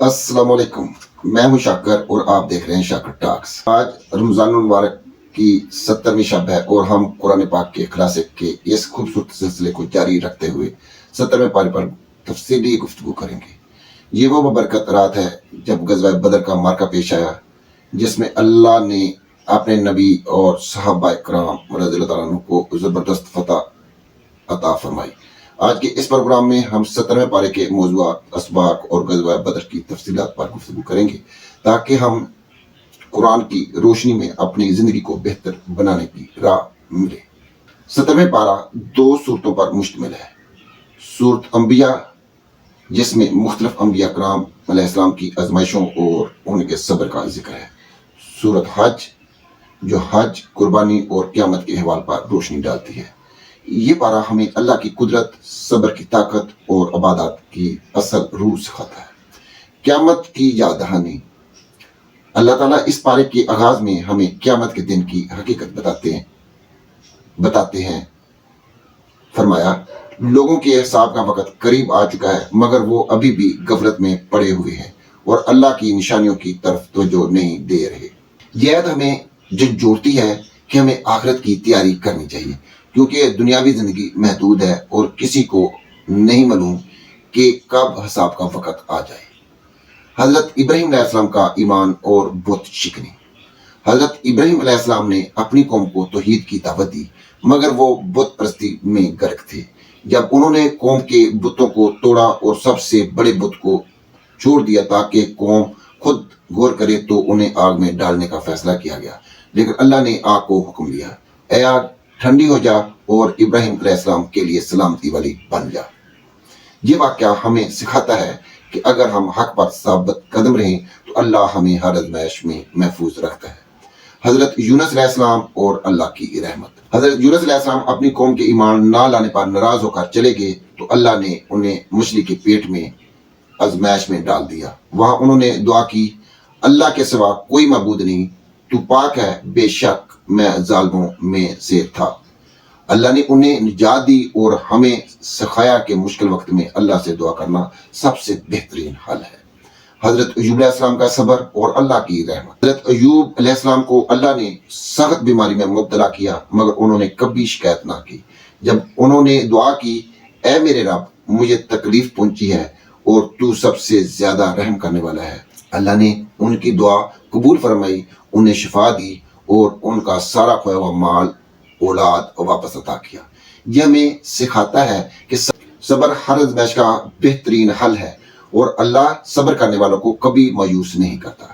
السلام علیکم، میں ہوں شاکر اور آپ دیکھ رہے ہیں شاکر ٹاکس۔ آج رمضان المبارک کی 70ویں شب ہے اور ہم قرآن پاک کے خلاصے کے اس خوبصورت سلسلے کو جاری رکھتے ہوئے 70ویں پارے پر تفصیلی گفتگو کریں گے۔ یہ وہ ببرکت رات ہے جب غزوہ بدر کا معرکہ پیش آیا، جس میں اللہ نے اپنے نبی اور صحابہ کرام رضی اللہ تعالیٰ عنہ کو زبردست فتح عطا فرمائی۔ آج کے اس پروگرام میں ہم 70ویں پارے کے موضوعات، اسباق اور غزوہ بدر کی تفصیلات پر گفتگو کریں گے تاکہ ہم قرآن کی روشنی میں اپنی زندگی کو بہتر بنانے کی راہ ملے۔ 70ویں پارہ 2 صورتوں پر مشتمل ہے۔ سورت انبیاء، جس میں مختلف انبیاء کرام علیہ السلام کی آزمائشوں اور ان کے صبر کا ذکر ہے۔ سورت حج، جو حج، قربانی اور قیامت کے احوال پر روشنی ڈالتی ہے۔ یہ پارہ ہمیں اللہ کی قدرت، صبر کی طاقت اور عبادات کی اصل روح سکھاتا ہے۔ قیامت کی یاد دہانی، اللہ تعالیٰ اس پارے کے آغاز میں ہمیں قیامت کے دن کی حقیقت بتاتے ہیں۔ فرمایا، لوگوں کے حساب کا وقت قریب آ چکا ہے مگر وہ ابھی بھی غفلت میں پڑے ہوئے ہیں اور اللہ کی نشانیوں کی طرف توجہ نہیں دے رہے۔ یہ عہد ہمیں جوڑتی ہے کہ ہمیں آخرت کی تیاری کرنی چاہیے، کیونکہ دنیاوی زندگی محدود ہے اور کسی کو نہیں معلوم کہ کب حساب کا وقت آ جائے۔ حضرت ابراہیم علیہ السلام کا ایمان اور بت شکنی۔ حضرت ابراہیم علیہ السلام نے اپنی قوم کو توحید کی دعوت دی مگر وہ بت پرستی میں غرق تھے۔ جب انہوں نے قوم کے بتوں کو توڑا اور سب سے بڑے بت کو چھوڑ دیا تاکہ قوم خود غور کرے تو انہیں آگ میں ڈالنے کا فیصلہ کیا گیا، لیکن اللہ نے آگ کو حکم دیا، اے آگ ٹھنڈی ہو جا اور ابراہیم علیہ السلام کے لیے سلامتی والی بن جا۔ یہ واقعہ ہمیں سکھاتا ہے کہ اگر ہم حق پر ثابت قدم رہیں تو اللہ ہمیں ہر آزمائش میں محفوظ رکھتا ہے۔ حضرت یونس علیہ السلام اور اللہ کی رحمت۔ حضرت یونس علیہ السلام اپنی قوم کے ایمان نہ لانے پر ناراض ہو کر چلے گئے تو اللہ نے انہیں مچھلی کے پیٹ میں آزمائش میں ڈال دیا۔ وہاں انہوں نے دعا کی، اللہ کے سوا کوئی معبود نہیں، تو پاک ہے، بے شک میں ظالموں میں سے تھا۔ اللہ نے انہیں نجات دی اور ہمیں سکھایا کہ مشکل وقت میں اللہ سے دعا کرنا سب سے بہترین حل ہے۔ حضرت ایوب علیہ السلام کا صبر اور اللہ کی رحمت۔ حضرت ایوب علیہ السلام کو اللہ نے سخت بیماری میں مبتلا کیا مگر انہوں نے کبھی شکایت نہ کی۔ جب انہوں نے دعا کی، اے میرے رب، مجھے تکلیف پہنچی ہے اور تو سب سے زیادہ رحم کرنے والا ہے، اللہ نے ان کی دعا قبول فرمائی، انہیں شفا دی اور ان کا سارا کھویا ہوا مال اولاد واپس عطا کیا۔ یہ ہمیں سکھاتا ہے کہ صبر ہر آزمائش کا بہترین حل ہے اور اللہ صبر کرنے والوں کو کبھی مایوس نہیں کرتا۔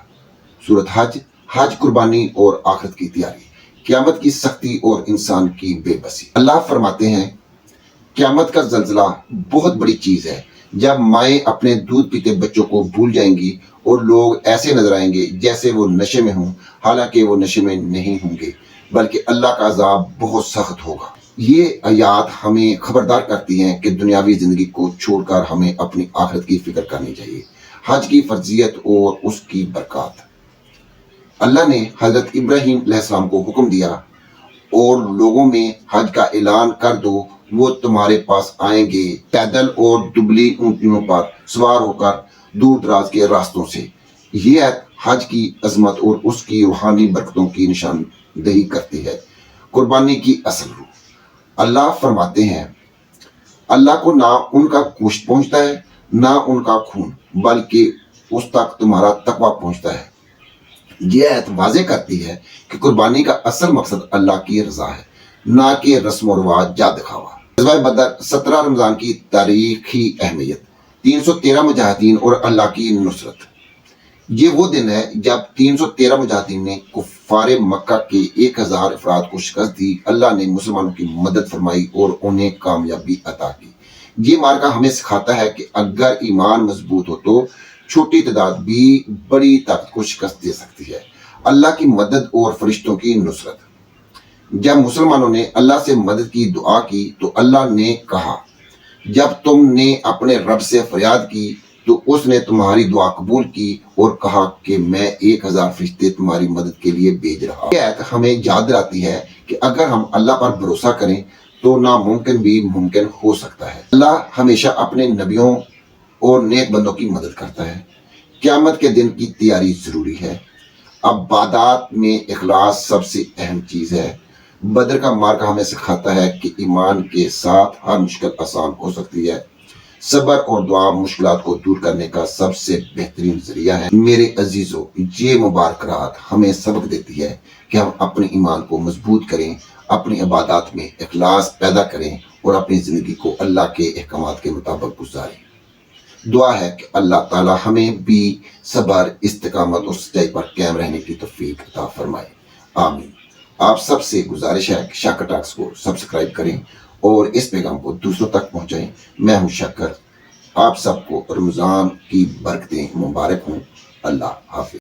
سورت حج، حج، قربانی اور آخرت کی تیاری، قیامت کی سختی اور انسان کی بے بسی۔ اللہ فرماتے ہیں، قیامت کا زلزلہ بہت بڑی چیز ہے، جب مائیں اپنے دودھ پیتے بچوں کو بھول جائیں گی اور لوگ ایسے نظر آئیں گے جیسے وہ نشے میں ہوں، حالانکہ وہ نشے میں نہیں ہوں گے، بلکہ اللہ کا عذاب بہت سخت ہوگا۔ یہ آیات ہمیں خبردار کرتی ہیں کہ دنیاوی زندگی کو چھوڑ کر ہمیں اپنی آخرت کی فکر کرنی چاہیے۔ حج کی فرضیت اور اس کی برکات۔ اللہ نے حضرت ابراہیم علیہ السلام کو حکم دیا، اور لوگوں میں حج کا اعلان کر دو، وہ تمہارے پاس آئیں گے پیدل اور دبلی اونٹنیوں پر سوار ہو کر دور دراز کے راستوں سے۔ یہ حج کی عظمت اور اس کی روحانی برکتوں کی نشاندہی کرتی ہے۔ قربانی کی اصل روح۔ اللہ فرماتے ہیں، اللہ کو نہ ان کا گوشت پہنچتا ہے نہ ان کا خون، بلکہ اس تک تمہارا تقویٰ پہنچتا ہے۔ یہ آیت واضح کرتی ہے کہ قربانی کا اصل مقصد اللہ کی رضا ہے، نہ کہ رسم و رواج، جا دکھاوا۔ غزوہ بدر 17 رمضان کی تاریخی اہمیت، 313 مجاہدین اور اللہ کی نصرت۔ یہ وہ دن ہے جب 313 مجاہدین نے کفار مکہ کے 1000 افراد کو شکست دی۔ اللہ نے مسلمانوں کی مدد فرمائی اور انہیں کامیابی عطا کی۔ یہ معرکہ ہمیں سکھاتا ہے کہ اگر ایمان مضبوط ہو تو چھوٹی تعداد بھی بڑی طاقت کو شکست دے سکتی ہے۔ اللہ کی مدد اور فرشتوں کی نصرت۔ جب مسلمانوں نے اللہ سے مدد کی دعا کی تو اللہ نے کہا، جب تم نے اپنے رب سے فریاد کی تو اس نے تمہاری دعا قبول کی اور کہا کہ میں 1000 فرشتے تمہاری مدد کے لیے بھیج رہا ہوں۔ یہ آیت ہمیں یاد دلاتی ہے کہ اگر ہم اللہ پر بھروسہ کریں تو ناممکن بھی ممکن ہو سکتا ہے۔ اللہ ہمیشہ اپنے نبیوں اور نیک بندوں کی مدد کرتا ہے۔ قیامت کے دن کی تیاری ضروری ہے۔ عبادات میں اخلاص سب سے اہم چیز ہے۔ بدر کا معرکہ ہمیں سکھاتا ہے کہ ایمان کے ساتھ ہر مشکل آسان ہو سکتی ہے۔ صبر اور دعا مشکلات کو دور کرنے کا سب سے بہترین ذریعہ ہے۔ میرے عزیزو، یہ مبارک رات ہمیں سبق دیتی ہے کہ ہم اپنے ایمان کو مضبوط کریں، اپنی عبادات میں اخلاص پیدا کریں اور اپنی زندگی کو اللہ کے احکامات کے مطابق گزاریں۔ دعا ہے کہ اللہ تعالی ہمیں بھی صبر، استقامت اور سچائی پر قائم رہنے کی توفیق عطا فرمائے، آمین۔ آپ سب سے گزارش ہے کہ شاکر ٹاکس کو سبسکرائب کریں اور اس پیغام کو دوسروں تک پہنچائیں۔ میں ہوں شاکر، آپ سب کو رمضان کی برکتیں مبارک ہوں۔ اللہ حافظ۔